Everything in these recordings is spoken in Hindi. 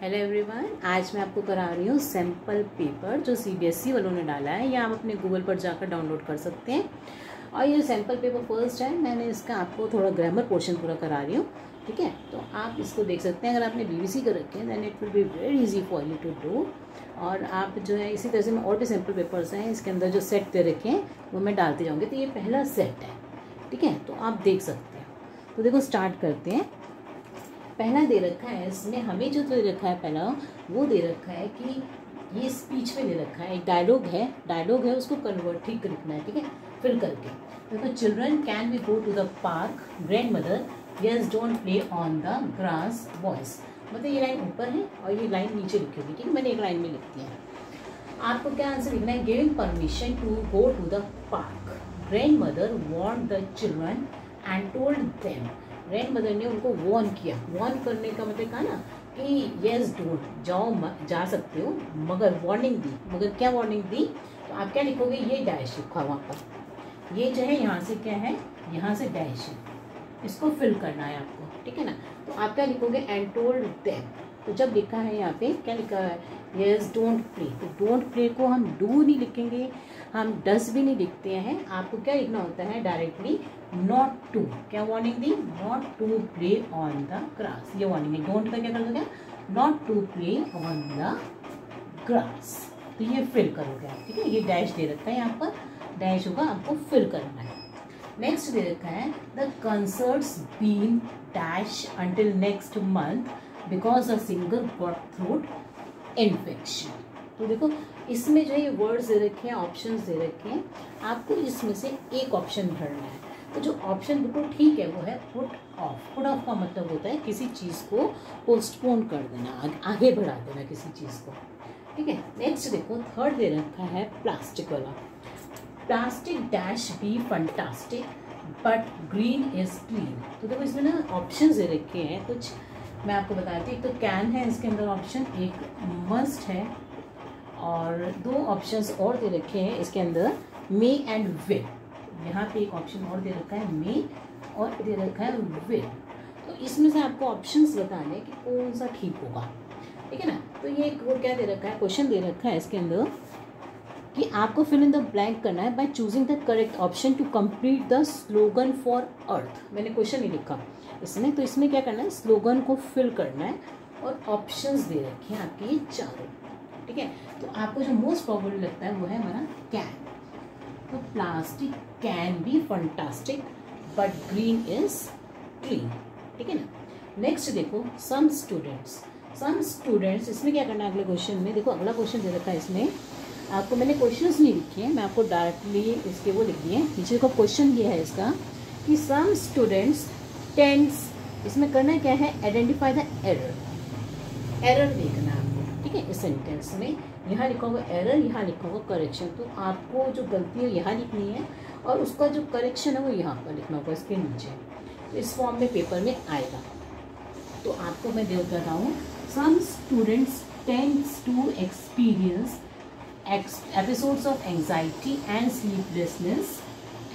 हेलो एवरीवन, आज मैं आपको करा रही हूँ सैम्पल पेपर जो सीबीएसई वालों ने डाला है। या आप अपने गूगल पर जाकर डाउनलोड कर सकते हैं। और ये सैम्पल पेपर फर्स्ट है, मैंने इसका आपको थोड़ा ग्रामर पोर्शन पूरा करा रही हूँ। ठीक है, तो आप इसको देख सकते हैं। अगर आपने बीबीसी कर रखे हैं then it will be very easy for you to do. और आप जो है इसी तरह से मैं और भी सैम्पल पेपर्स हैं इसके अंदर जो सेट दे रखे हैं वो मैं डालती जाऊँगी। तो ये पहला सेट है, ठीक है, तो आप देख सकते हैं। तो देखो स्टार्ट करते हैं। पहला दे रखा है इसमें हमें जो दे रखा है पहला वो दे रखा है कि ये स्पीच में दे रखा है, एक डायलॉग है उसको कन्वर्ट ठीक करना है। ठीक है, फिल करके देखो, children can be go to the park, grand mother yes don't play on the grass boys. मतलब ये लाइन ऊपर है और ये लाइन नीचे लिखी होगी। ठीक है, मैंने एक लाइन में लिख दिया है। आपको क्या आंसर लिखना है? Giving permission to go to the park, grand mother warned the children and told them. Grand mother ने उनको वॉर्न किया। वॉर्न करने का मतलब कहा ना कि येस डोंट जाओ, जा सकते हो, मगर वार्निंग दी। मगर क्या वार्निंग दी? तो आप क्या लिखोगे? ये डैश लिखा वहाँ पर। ये जो है यहाँ से क्या है, यहाँ से डैश है, इसको फिल करना है आपको। ठीक है ना, तो आप क्या लिखोगे? And told them. तो जब लिखा है यहाँ पे क्या लिखा है? Yes don't play. तो डोंट प्ले को हम डू नहीं लिखेंगे, हम डस भी नहीं लिखते हैं। आपको क्या लिखना होता है? Directly not to. क्या वार्निंग दी? Not to play on the grass, ये वार्निंग है। डोंट का क्या कर दोगे? Not to play on the grass. तो ये फिल करोगे आप। ठीक है, ये डैश दे रखा है यहाँ पर, डैश होगा, आपको फिल करना है। नेक्स्ट दे रखा है the concerts been dash until next month because a singer got throat infection. तो देखो इसमें जो ये वर्ड्स दे रखे हैं, ऑप्शंस दे रखे हैं, आपको इसमें से एक ऑप्शन भरना है। तो जो ऑप्शन बिल्कुल ठीक है वो है पुट ऑफ। पुट ऑफ का मतलब होता है किसी चीज़ को पोस्टपोन कर देना, आगे बढ़ा देना किसी चीज़ को। ठीक है, नेक्स्ट देखो थर्ड दे रखा है प्लास्टिक वाला। Plastic dash be fantastic but green is clean. तो देखो इसमें ना ऑप्शंस दे रखे हैं कुछ, मैं आपको बताती हूँ। एक तो कैन है इसके अंदर ऑप्शन, एक मस्ट है, और दो ऑप्शंस और दे रखे हैं इसके अंदर, मे एंड विल। यहाँ पे एक ऑप्शन और दे रखा है मे, और दे रखा है विल। तो इसमें से आपको ऑप्शंस बताने कि कौन सा ठीक होगा। ठीक है ना, तो ये वो क्या दे रखा है, क्वेश्चन दे रखा है इसके अंदर कि आपको फिल इन द ब्लैंक करना है by choosing the correct option to complete the slogan for earth. मैंने क्वेश्चन नहीं लिखा इसमें, तो इसमें क्या करना है? स्लोगन को फिल करना है, और ऑप्शंस दे रखे हैं आपके ये चारों। ठीक है, तो आपको जो मोस्ट प्रॉबेबल लगता है वो है हमारा कैन। तो plastic can be fantastic but green is clean. ठीक है ना, नेक्स्ट देखो सम स्टूडेंट्स। इसमें क्या करना है अगले क्वेश्चन में? देखो अगला क्वेश्चन दे रखा है इसमें, आपको मैंने क्वेश्चंस नहीं लिखे हैं, मैं आपको डायरेक्टली इसके वो लिख दिए। नीचे को क्वेश्चन ये है इसका कि सम स्टूडेंट्स टेंस, इसमें करना क्या है? आइडेंटिफाई द एरर देखना है आपको। ठीक है, इस सेंटेंस में यहाँ लिखा होगा एरर, यहाँ लिखा होगा करेक्शन। तो आपको जो गलती है यहाँ लिखनी है, और उसका जो करेक्शन है वो यहाँ पर लिखना होगा इसके नीचे। तो इस फॉर्म में पेपर में आएगा। तो आपको मैं दे रहा हूँ, some students tends to experience episodes of anxiety and sleeplessness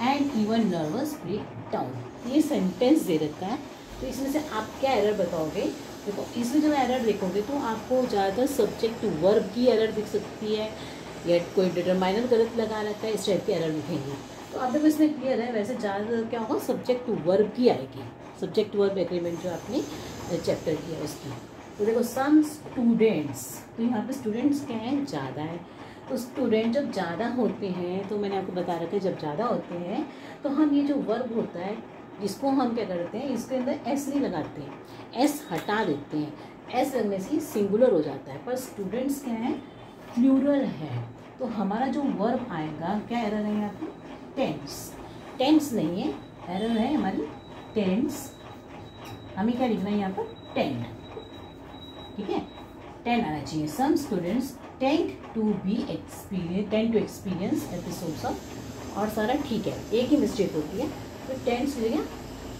and even nervous breakdown। ये सेंटेंस दे रखा है। तो इसमें से आप क्या एरर बताओगे? देखो इसमें जब एरर देखोगे तो आपको ज़्यादातर सब्जेक्ट टू वर्ब की एरर दिख सकती है, या कोई डिटरमाइनर गलत लगा रखा है, इस टाइप की एरर दिखेंगी। तो अब देखो इसमें क्लियर है, वैसे ज़्यादातर क्या होगा? सब्जेक्ट टू वर्ब की आएगी, सब्जेक्ट टू वर्ब एग्रीमेंट जो आपने चैप्टर किया उसकी। तो देखो सम स्टूडेंट्स, तो यहाँ पे स्टूडेंट्स क्या हैं? ज़्यादा है। तो स्टूडेंट जब ज़्यादा होते हैं, तो मैंने आपको बता रखा है जब ज़्यादा होते हैं तो हम ये जो वर्ब होता है जिसको हम क्या करते हैं, इसके अंदर एस नहीं लगाते हैं, एस हटा देते हैं। एस लगने से सिंगुलर हो जाता है, पर स्टूडेंट्स क्या है? प्लूरल है। तो हमारा जो वर्ब आएगा, क्या एरर है यहाँ पे? टेंस नहीं है, एरर है हमारी टेंस। हमें क्या लिखना है यहाँ पर? टेंड। ठीक है, टेंड आना चाहिए। Some students tend to experience episodes of, और सारा ठीक है, एक ही मिस्टेक होती है, तो टेंड से जगह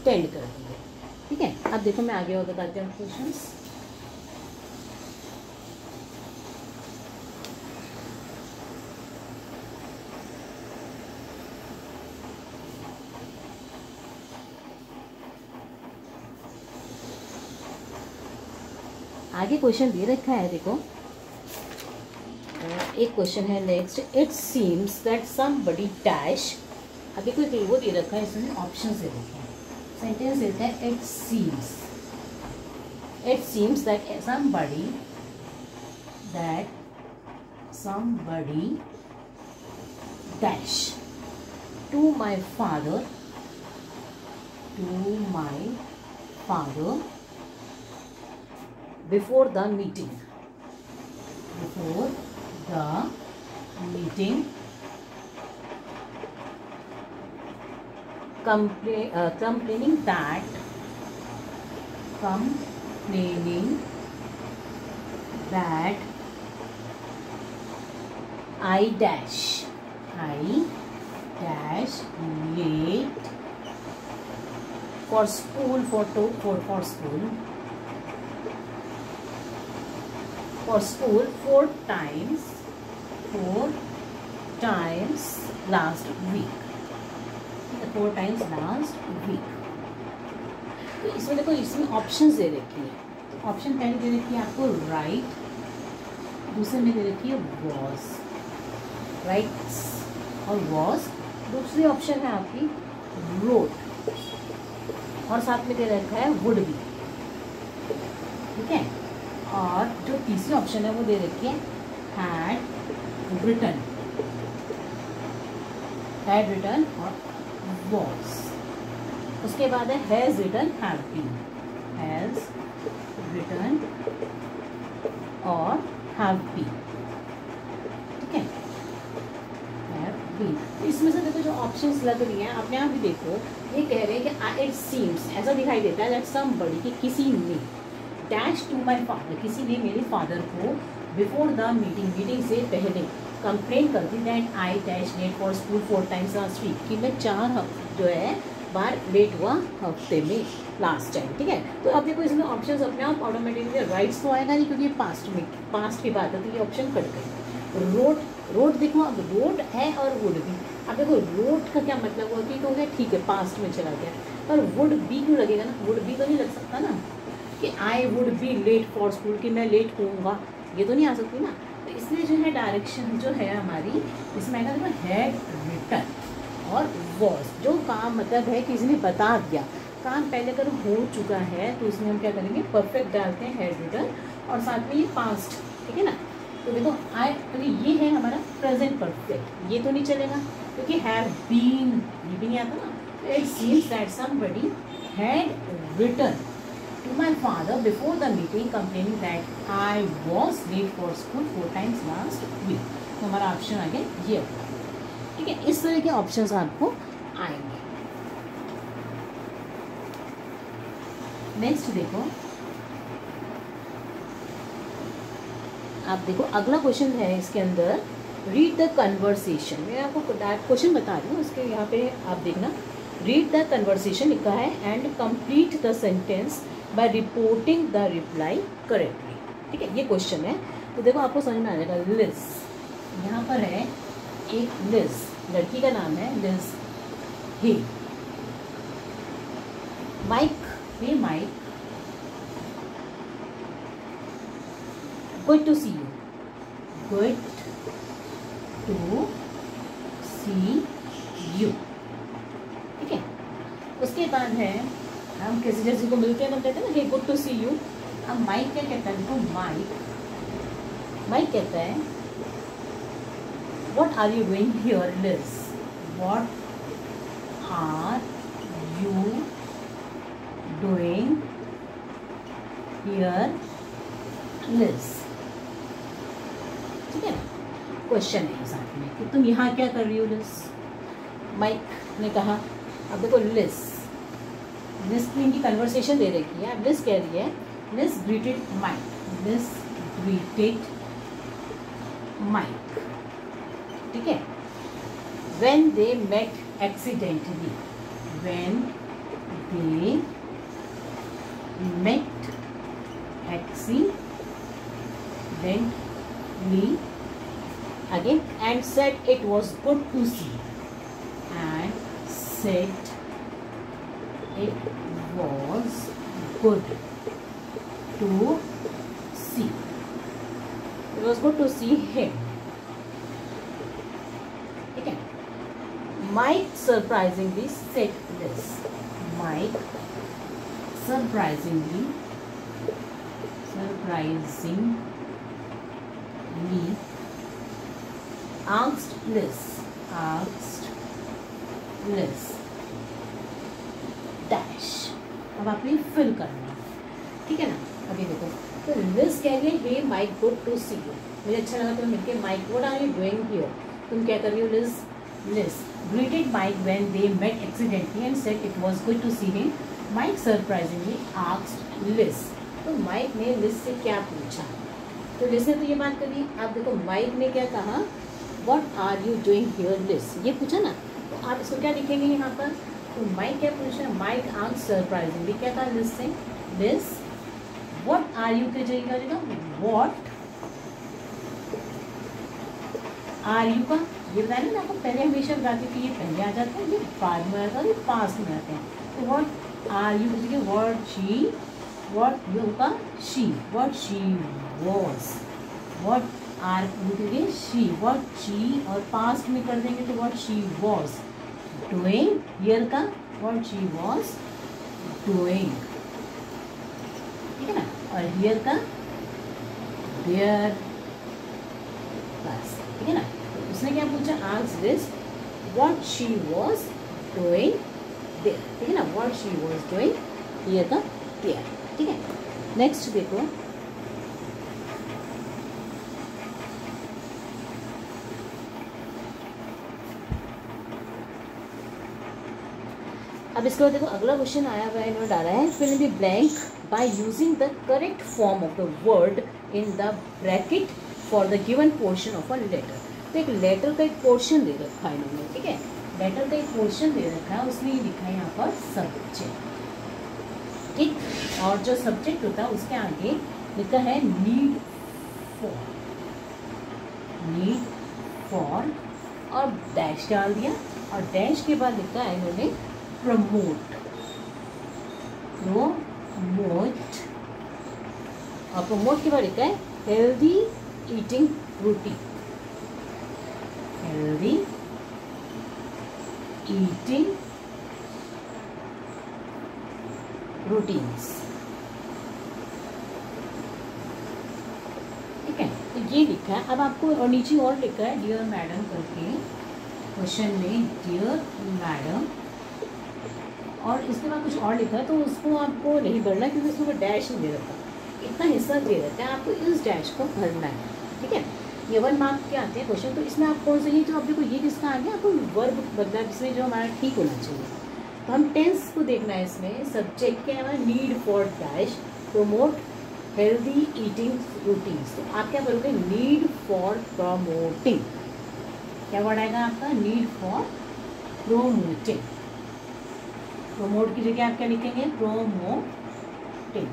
टेंड कर देंगे। ठीक है, अब देखो मैं आगे और बताती हूँ क्वेश्चंस। आगे क्वेश्चन दे रखा है, देखो एक क्वेश्चन है next, it seems that somebody dash. आगे कोई वो दे रखा है, इसमें ऑप्शन से देखें, सेंटेंस देता है it seems that somebody dash to my father before the meeting complaining that I dash late for school 4 times last week। 4 times last week। तो इसमें देखो, इसमें ऑप्शंस दे रखी है। ऑप्शन पहले दे रखी है आपको राइट, दूसरे में दे रखी है वॉज, राइट्स और वॉज। दूसरी ऑप्शन है आपकी रोट, और साथ में दे रखा है वुड बी, ठीक है। और जो तीसरी ऑप्शन है वो दे रखी है हैड रिटन और वॉज। उसके बाद है हैज़ रिटन, हैव रिटन और हैव बीन, ठीक है, हैव बीन। इसमें से देखो जो ऑप्शंस लग रही हैं, अपने आप भी देखो, ये कह रहे हैं कि इट सीम्स, ऐसा दिखाई देता है दैट समबडी, कि किसी ने डैश टू माई फादर, किसी ने मेरे फादर को बिफोर द मीटिंग से पहले कंप्लेन कर दी that I dash late for school 4 times last week, कि मैं 4 जो है बार लेट हुआ हफ्ते में लास्ट टाइम, ठीक है। तो अब देखो इसमें ऑप्शंस अपने आप ऑटोमेटिकली राइट्स तो आएगा नहीं, क्योंकि पास्ट की बात है, तो ये ऑप्शन कट गई। रोड देखो, अब रोड है और वुड भी। अब देखो रोड का क्या मतलब हुआ कि तो हो गया, ठीक है, पास्ट में चला गया, पर वुड बी क्यों लगेगा ना, वुड बी तो नहीं लग सकता ना, कि I would be late for school, कि मैं लेट होऊंगा, ये तो नहीं आ सकती ना। तो इसलिए जो है डायरेक्शन जो है हमारी, इसमें आएगा देखो हैड रिटन और वॉज। जो काम मतलब है कि इसने बता दिया, काम पहले अगर हो चुका है तो इसमें हम क्या करेंगे, परफेक्ट डालते हैं हैड रिटन, और साथ में ये पास्ट, ठीक है ना। तो देखो तो ये है हमारा प्रेजेंट परफेक्ट, ये तो नहीं चलेगा क्योंकि हैव बीन ये भी नहीं आता ना। तो it seems that somebody had written to my father before the meeting complaining that I was late for school 4 times last week। तो हमारा ऑप्शन आ गया ये, ठीक है। इस तरह के ऑप्शंस आपको आएंगे। नेक्स्ट देखो, आप देखो अगला क्वेश्चन है इसके अंदर, रीड द कन्वर्सेशन। मैं आपको क्वेश्चन बता रही हूँ, उसके यहाँ पे आप देखना, रीड द कन्वर्सेशन लिखा है and complete the sentence by reporting the reply correctly, ठीक है, ये क्वेश्चन है। तो देखो आपको समझ में आ जाएगा। लिज, यहाँ पर है एक लिज, लड़की का नाम है Liz. Hey Mike, hey Mike, good to see you, good to see you, ठीक है। उसके बाद है, हम किसी जैसे को मिलते हैं तो कहते हैं ना hey good to see you. अब माइक क्या कहता है, देखो माइक कहता है what are you doing here Liz, what are you doing here Liz, ठीक है। क्वेश्चन है साथ में कि तुम यहाँ क्या कर रही हो लिज, माइक ने कहा। अब देखो लिज की इनकी कन्वर्सेशन दे रखी है। अब लिज कह रही है, लिज ग्रीटेड माइक, ठीक है। When they met accidentally, again, and said it was good to see, and said it was good to see. It was good to see him. ठीक है. Mike surprisingly said this. Mike surprisingly asked Liz dash. अब आपने फिल करना, ठीक है ना. अभी देखो, तो लिज कह रही है hey Mike good to see you, मुझे अच्छा लगा तुम्हें मिलके. Mike what are you doing here, तुम क्या कर रही हो. Liz greeted Mike when they met accidentally and said it was good to see him. Mike surprisingly asked Liz. तो माइक ने लिज से क्या पूछा, तो लिज ने तो ये बात करी. आप देखो माइक ने क्या कहा, what are you doing here Liz, ये पूछा ना. तो आप इसको क्या लिखेंगे यहाँ पर. तो माइक क्या पूछा, माइक आस्क्ड सरप्राइजिंगली, क्या कहा लिज से. लिज व्हाट आर यू के जाएगा, व्हाट आर यू का ये बताया ना आपको. पहले हमेशा बताती थी ये पहले आ जाते हैं, ये बाद में आता है, ये पास में आते हैं. तो व्हाट आर यू की व्हाट यू का she, what she was, what are you के शी, व्हाट शी, और पास्ट में कर देंगे तो what she was doing. Here का व्हाट शी वॉज डूइंग, ठीक है ना. और हियर का देयर, बस, ठीक है ना. उसने क्या पूछा, asked Liz what she was doing there, ठीक है ना. What she was doing here का देयर, ठीक है. नेक्स्ट देखो, अब इसके बाद देखो अगला क्वेश्चन आया हुआ है, इन्होंने डाला है fill in the blank by using the correct form of the word in the bracket for the given portion of a letter. तो एक लेटर का एक पोर्शन दे रखा है इन्होंने, ठीक है. लेटर का एक पोर्शन दे रखा है, उसने ये लिखा है यहाँ पर सब्जेक्ट, ठीक. और जो सब्जेक्ट होता है उसके आगे लिखा है नीड फॉर और डैश डाल दिया, और डैश के बाद लिखा है इन्होंने प्रमोट, और प्रमोट के बाद लिखा है healthy eating routine, healthy eating routines, ठीक है. तो ये लिखा है. अब आपको और नीचे और लिखा है डियर मैडम करके क्वेश्चन में, डियर मैडम, और इसके बाद कुछ और लिखा है. तो उसको आपको नहीं भरना क्योंकि उसमें डैश नहीं दे रखा, इतना हिस्सा दे रखा है, आपको इस डैश को भरना है, ठीक है. ये 1 मार्क के आते हैं क्वेश्चन. तो इसमें आप कौन सा, ये जो आप देखो ये किसका आ गया, आपको वर्ब बदला जिसमें जो हमारा ठीक होना चाहिए. तो हम टेंस को देखना है इसमें. सब्जेक्ट क्या है हमारा, need for dash promote healthy eating routines. तो आप क्या करोगे, नीड फॉर प्रमोटिंग, क्या वर्ड आएगा आपका, नीड फॉर प्रोमोटिंग. प्रमोट की जगह आप क्या लिखेंगे, प्रोमोटिंग.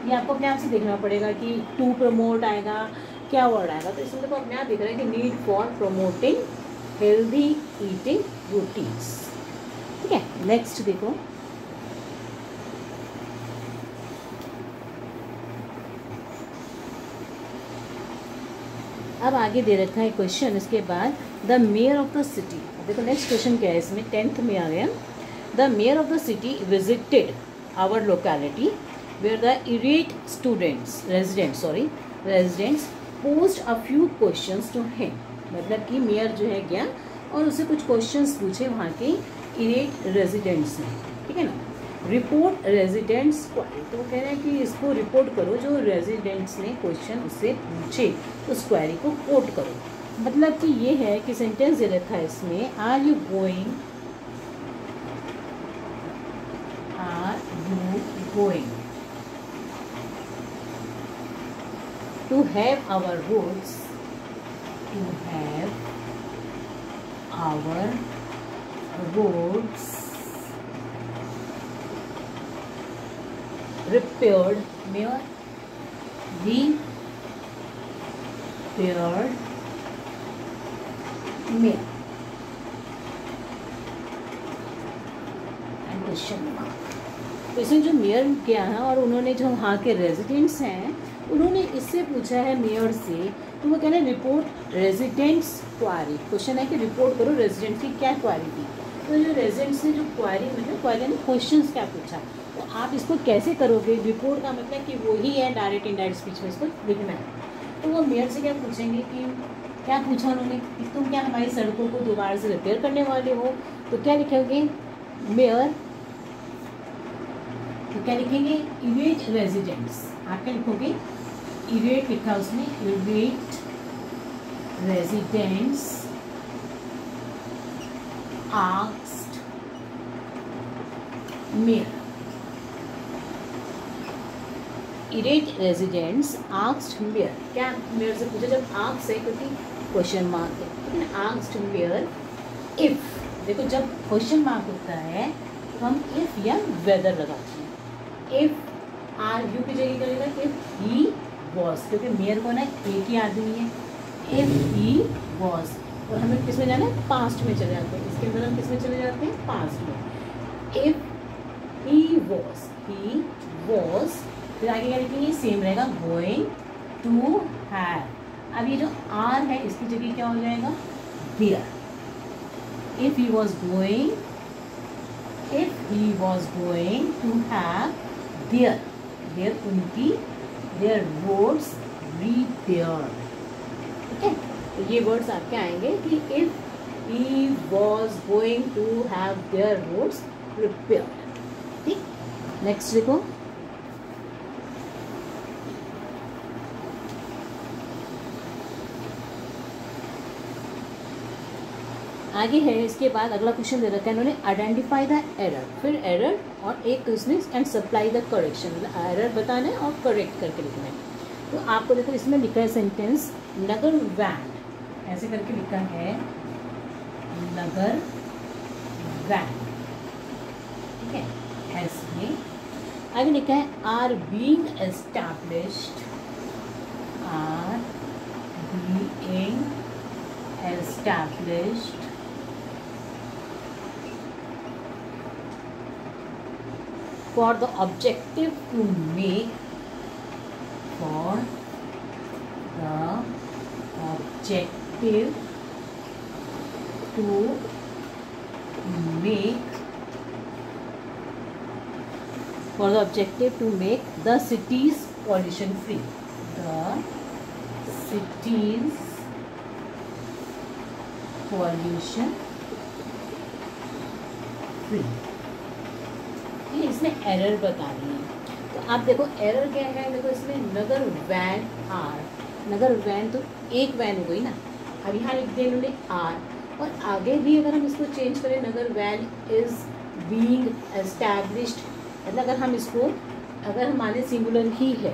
ये आपको अपने आप से देखना पड़ेगा कि टू प्रमोट आएगा, क्या वर्ड आएगा. तो इसमें देखो अपने आप दिख रहा है कि need for promoting healthy eating routines, ठीक है. नेक्स्ट देखो, अब आगे दे रखा है क्वेश्चन. इसके बाद the mayor of the city. देखो नेक्स्ट क्वेश्चन क्या है इसमें, 10th में आ गया. The mayor of the city visited our locality where the irate residents post a few questions to him. मतलब कि मेयर जो है गया और उससे कुछ क्वेश्चंस पूछे वहाँ के इरेट रेजिडेंट्स ने, ठीक है ना. रिपोर्ट रेजिडेंट्स क्वारी, तो वो कह रहे हैं कि इसको रिपोर्ट करो, जो रेजिडेंट्स ने क्वेश्चन उससे पूछे उस क्वेरी को कोट करो. मतलब कि ये है कि सेंटेंस दे रखा है इसमें, are you going to have our roads repaired, question mark. तो इसमें जो मेयर किया है और उन्होंने जो वहाँ के रेजिडेंट्स हैं उन्होंने इससे पूछा है मेयर से, तो वो कह रहे हैं रिपोर्ट रेजिडेंट्स क्वारी। क्वेश्चन है कि रिपोर्ट करो रेजिडेंट्स की क्या क्वारी थी। तो जो रेजिडेंट्स ने जो क्वारी मतलब क्वारी ने क्वेश्चंस क्या पूछा, तो आप इसको कैसे करोगे। रिपोर्ट का मतलब कि वही है डायरेक्ट इनडायरेक्ट स्पीच में इसको लिखना है। तो वो मेयर से क्या पूछेंगे कि क्या पूछा उन्होंने कि तुम क्या हमारी सड़कों को दोबारा से रिपेयर करने वाले हो। तो क्या लिखोगे मेयर, तो क्या लिखेंगे इवेट रेजिडेंट्स। आप क्या लिखोगे इवेट लिखा उसने, इवेट residents asked mayor. इवेट residents asked mayor, क्या मेयर से पूछा, जब आस्क्ड है क्योंकि क्वेश्चन मार्क है, ठीक है ना। आस्क्ड मेयर इफ, देखो जब क्वेश्चन मार्क होता है तो हम इफ या वेदर लगाते हैं। इफ आर यू की जगह करेगा इफ ही वॉज, क्योंकि मेयर कौन है, एक ही आदमी है। इफ ही वॉज, और हमें किस में जाना है, पास्ट में चले जाते हैं। इसके अंदर हम किस में चले जाते हैं, पास्ट में। इफ ही वॉज, फिर आगे क्या लिखेंगे, सेम रहेगा गोइंग टू हैव। अब ये जो आर है इसकी जगह क्या हो जाएगा there. If he was going to have their उनकी देयर रोड्स रिपेयर, ठीक है। तो ये वर्ड्स आपके आएंगे कि if he was going to have their roads repair, ठीक। नेक्स्ट देखो, आगे है। इसके बाद अगला क्वेश्चन दे रखा है इन्होंने, आइडेंटिफाई द एरर, फिर एरर और एक question and supply the correction, मतलब एरर बताना है और करेक्ट करके लिखना है। तो आपको देखो इसमें लिखा है सेंटेंस नगर वैन, ऐसे करके लिखा है नगर वैन, ठीक है, ऐसे। आगे लिखा है are being established for the objective to make for the objective to make the cities pollution free, the cities pollution free। इसमें एरर बतानी है। तो आप देखो एरर क्या है, देखो इसमें नगर वैन आर, नगर वैन तो एक वैन हो गई ना, अब यहाँ लिख दिया इन्होंने आर, और आगे भी अगर हम इसको चेंज करें नगर वैन इज बीइंग एस्टैब्लिश्ड, मतलब अगर हम इसको अगर हमारे सिंगुलर ही है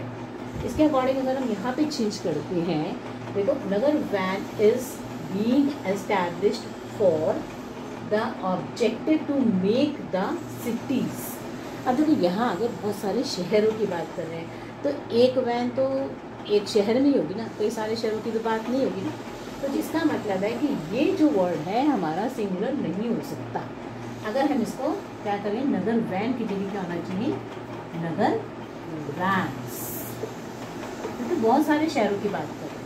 इसके अकॉर्डिंग अगर हम यहाँ पे चेंज करते हैं, देखो Nagar Van is being established for the objective to make the cities. अब देखो यहाँ अगर बहुत सारे शहरों की बात कर रहे हैं तो एक वैन तो एक शहर में ही होगी ना, कई सारे शहरों की तो बात नहीं होगी ना। तो जिसका मतलब है कि ये जो वर्ड है हमारा सिंगुलर नहीं हो सकता। अगर हम इसको क्या करें, नगर वैन की जगह क्या होना चाहिए, नगर वैन्स, क्योंकि तो बहुत सारे शहरों की बात कर रहे हैं,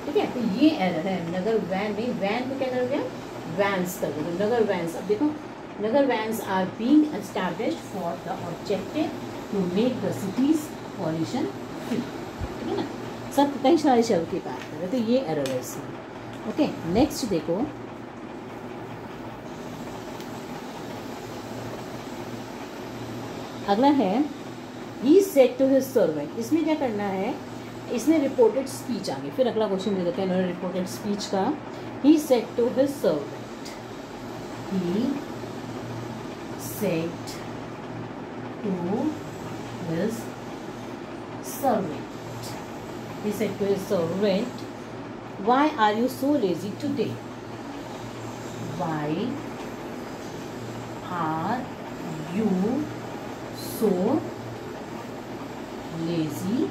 ठीक है। तो ये एरर है, नगर वैन नहीं, वैन को क्या कर दिया, वैन्स कर दो, नगर वैन्स। अब देखो Nagar Vans are being established for the objective to make the cities pollution free, ठीक है ना। सब कई सारे शहरों की बात कर रहे हैं, तो ये एरर है इसमें। ओके, नेक्स्ट देखो, अगला है he said to his servant. इसमें क्या करना है, इसमें रिपोर्टेड स्पीच आ गई, फिर अगला क्वेश्चन दे देते हैं इन्होंने रिपोर्टेड स्पीच का। He said to his servant, he said to his servant, he said to his servant, why are you so lazy today? Why are you so lazy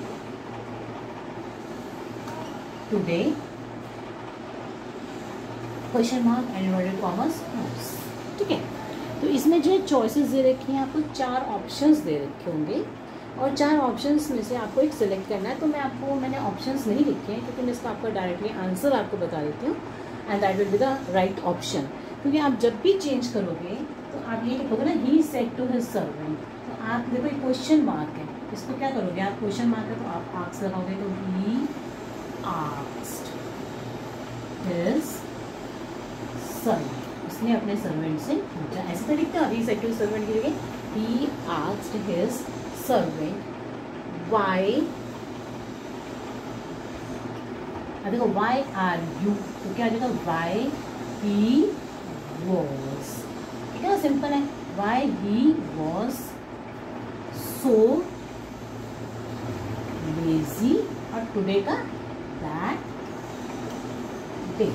today? Question mark and inverted commas close, ठीक है। तो इसमें जो चॉइसेस दे रखी हैं आपको, 4 ऑप्शंस दे रखे होंगे। और 4 ऑप्शंस में से आपको एक सिलेक्ट करना है। तो मैंने ऑप्शंस नहीं लिखे हैं क्योंकि मैं इसका आपका डायरेक्टली आंसर आपको बता देती हूँ, and that will be the right option. क्योंकि आप जब भी चेंज करोगे तो आप ये लिखोगे ना, he said to his servant, तो आप देखो एक क्वेश्चन मार्क है, इसको क्या करोगे आप, क्वेश्चन मार्क है तो आप आस्क लगाओगे, तो ही आस्क्ड हिज सर्वेंट, उसने अपने सर्वेंट से पूछा। ऐसे तो लिखते हैं, he said to his servant की जगह he asked his servant why, देखो व्हाई आर यू, तो क्या आ जाएगा, व्हाई ही वॉज, ठीक है ना, सिंपल है, why he was so lazy, और टुडे का दैट डे,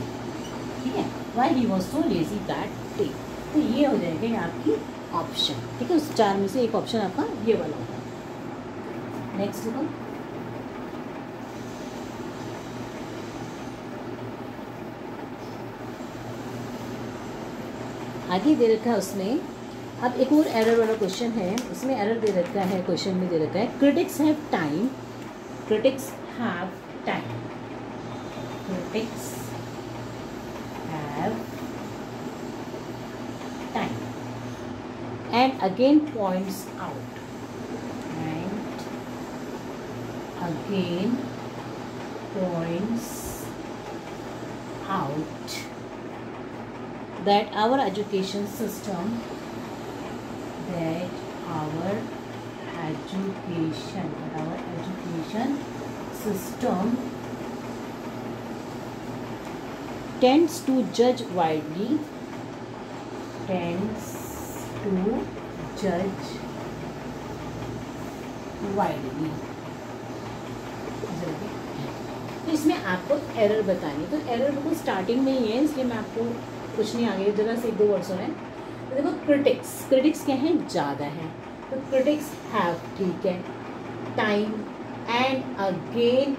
ठीक है, why he was so lazy that day. तो ये हो जाएगा ये आपकी ऑप्शन, ठीक है, उस 4 में से एक ऑप्शन आपका ये वाला होगा। नेक्स्ट देखो, आगे दे रखा है उसने। अब एक और एरर वाला क्वेश्चन है, उसमें एरर दे रखा है, क्वेश्चन में दे रखा है critics have time, critics have time, critics have time, and again points out, and again points out that our education system, tends to judge widely, तो इसमें आपको एरर बतानी, तो एरर बिल्कुल स्टार्टिंग में ही है, इसलिए मैं आपको कुछ नहीं आगे जरा से 1-2 वर्ड्स हैं। तो देखो क्रिटिक्स क्या हैं, ज़्यादा हैं, तो क्रिटिक्स हैव, ठीक है, time and again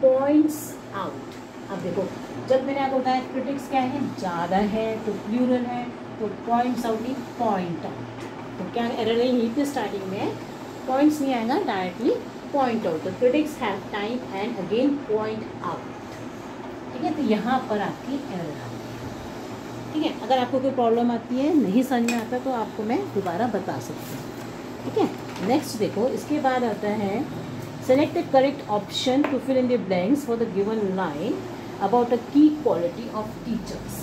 points out. अब देखो जब मैंने आपको बताया क्रिटिक्स क्या है, ज़्यादा है, तो प्लूरल है, तो पॉइंट्स आउट ही पॉइंट आउट, तो क्या एरर है यहीं पे स्टार्टिंग में, पॉइंट्स नहीं आएगा, डायरेक्टली पॉइंट आउट, तो critics have time and again point out, ठीक है, तो यहाँ पर आपकी एरर आती है, ठीक है। अगर आपको कोई प्रॉब्लम आती है, नहीं समझ में आता, तो आपको मैं दोबारा बता सकती हूँ, ठीक है। नेक्स्ट देखो, इसके बाद आता है select the correct option to fill in the blanks for the given line about a की क्वालिटी ऑफ टीचर्स।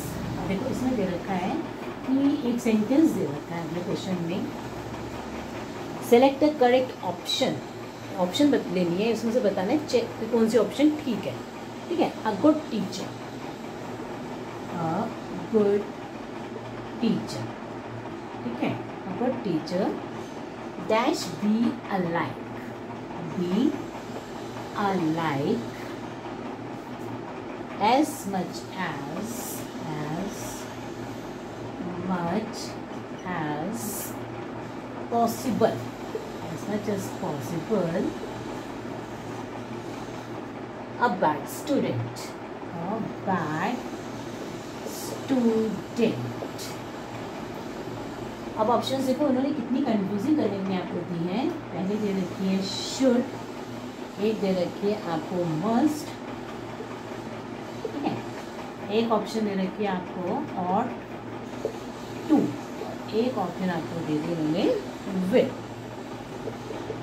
देखो इसमें दे रखा है कि एक सेंटेंस दे रखा है अपने क्वेश्चन में, सेलेक्ट द करेक्ट ऑप्शन लेनी है, इसमें से बताना है चेक कौन सी ऑप्शन ठीक है, ठीक है। अ गुड टीचर, ठीक है, a good teacher dash be alike as much as possible, a bad student, अब ऑप्शन देखो उन्होंने कितनी कंफ्यूजिंग करने में आपको दी है। पहले दे रखी है शुड, एक दे रखी है आपको मस्ट, ठीक है, एक ऑप्शन दे रखी है आपको और टू, एक ऑप्शन आपको दे दी उन्होंने विल,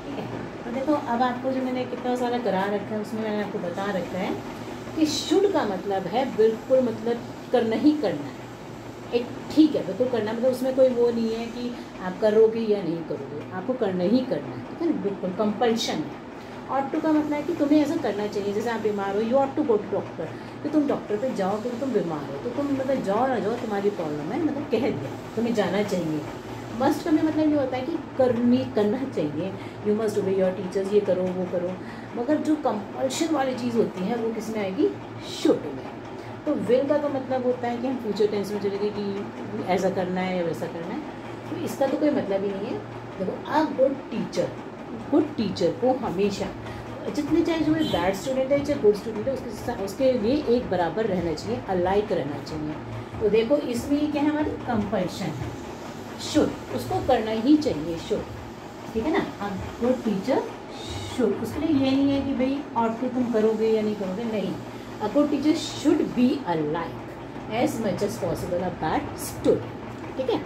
ठीक है। तो देखो अब आपको जो मैंने कितना सारा करा रखा है उसमें मैंने आपको बता रखा है कि शुड का मतलब है बिल्कुल, मतलब करना ही करना है, एक ठीक है बिल्कुल करना, मतलब उसमें कोई वो नहीं है कि आप करोगे या नहीं करोगे, आपको करना ही करना है, ठीक है ना, बिल्कुल कंपल्शन है। और टू का मतलब है कि तुम्हें ऐसा करना चाहिए, जैसे आप बीमार हो, you ought to go to doctor, तो तुम डॉक्टर पे जाओ क्योंकि तुम बीमार हो, तो तुम मतलब जाओ ना जाओ तुम्हारी प्रॉब्लम है, मतलब कह दिया तुम्हें जाना चाहिए। मस्ट का भी मतलब ये होता है कि करना चाहिए, यू मस्ट ओबे योर टीचर्स, ये करो वो करो, मगर जो कंपल्शन वाली चीज़ होती है वो किस में आएगी, शुड में। तो विल का तो मतलब होता है कि हम फ्यूचर टेंस में चलेंगे कि ऐसा करना है या वैसा करना है, तो इसका तो कोई मतलब ही नहीं है। देखो अ गुड टीचर को हमेशा, जितने चाहे जो बैड स्टूडेंट है चाहे गुड स्टूडेंट है, उसके लिए एक बराबर रहना चाहिए, अलाइक रहना चाहिए। तो देखो इसमें क्या है, हमारी कंपल्शन है, शुड, उसको करना ही चाहिए शुड, ठीक है ना। अब गुड टीचर शुड, उसके लिए ये नहीं है कि भाई आउटपुट तुम करोगे या नहीं करोगे, नहीं। A good teacher should be alike as much as possible a bad student, ठीक है।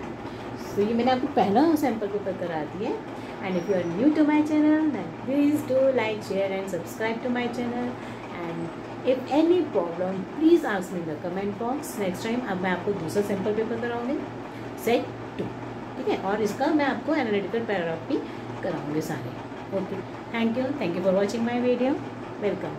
तो ये मैंने आपको पहला सैम्पल पेपर करा दिया। And if you are new to my channel then please do like share and subscribe to my channel. And if any problem please ask me in the comment box. Next time अब मैं आपको दूसरा सैम्पल पेपर कराऊंगी, सेट 2, ठीक है। और इसका मैं आपको एनालिटिकल पैराग्राफ भी कराऊंगी सारे। Okay, thank you for watching my video, welcome.